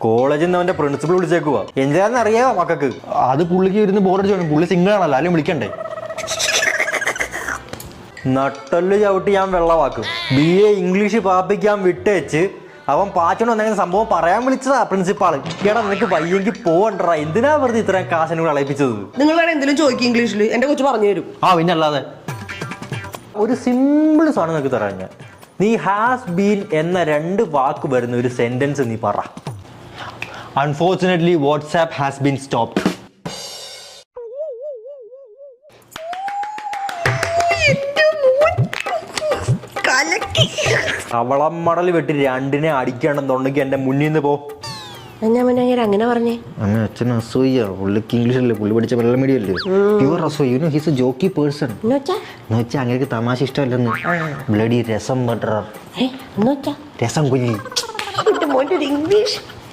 കോളേജിൽ നിന്ന് അവന്റെ പ്രിൻസിപ്പൾ വിളിച്ചേക്കുവാ. എന്താണെന്ന് അറിയാമോ മക്കൾക്ക്? അത് പുള്ളിക്ക് ഇരുന്ന് ബോറടിച്ചു. പുള്ളി സിംഗിൾ ആണല്ലോ, ആരും വിളിക്കണ്ടേ. നട്ടല് ചവിട്ടി ഞാൻ വെള്ളവാക്കും. BA ഇംഗ്ലീഷ് പാപ്പിക്കാൻ വിട്ടേച്ച് അവൻ പാച്ചോണ്ട് വന്നെങ്കിൽ സംഭവം പറയാൻ വിളിച്ചതാ പ്രിൻസിപ്പാള്. എടാ നിനക്ക് വയ്യെങ്കിൽ പോവണ്ടാ, എന്തിനാ വെറുതെ ഇത്രയും കാശിനോട് അളയിപ്പിച്ചത്? നിങ്ങൾ വേണം എന്തെങ്കിലും ചോദിക്കും ഇംഗ്ലീഷിൽ, എന്റെ കൊച്ചു പറഞ്ഞു തരും. പിന്നെ അല്ലാതെ ഒരു സിമ്പിൾ സാധനം നിനക്ക് തരാം ഞാൻ. നീ ഹാസ് ബീൻ എന്ന 2 വാക്ക് വരുന്ന ഒരു സെന്റൻസ് നീ പറ. Unfortunately WhatsApp has been stopped. അവളം മടൽ വെട്ടി 2നെ അടിക്കണമെന്നുണ്ടെങ്കിൽ എന്റെ മുന്നിൽ നിന്ന് പോ. അങ്ങനെ പറഞ്ഞേ അച്ഛൻ അസൂയ. പുള്ളിക്ക് ഇംഗ്ലീഷ് അല്ലേ, പുള്ളി പഠിച്ച മലയാളം മീഡിയം അല്ലേ. പ്യുവർ അസൂയ. You know he's a jockey person. എന്ന് വെച്ചാൽ അങ്ങനെ തമാശ ഇഷ്ടമല്ലെന്ന്. ബ്ലഡി രസം ബട്ടർ, രസം കുഞ്ഞി. ഇംഗ്ലീഷ്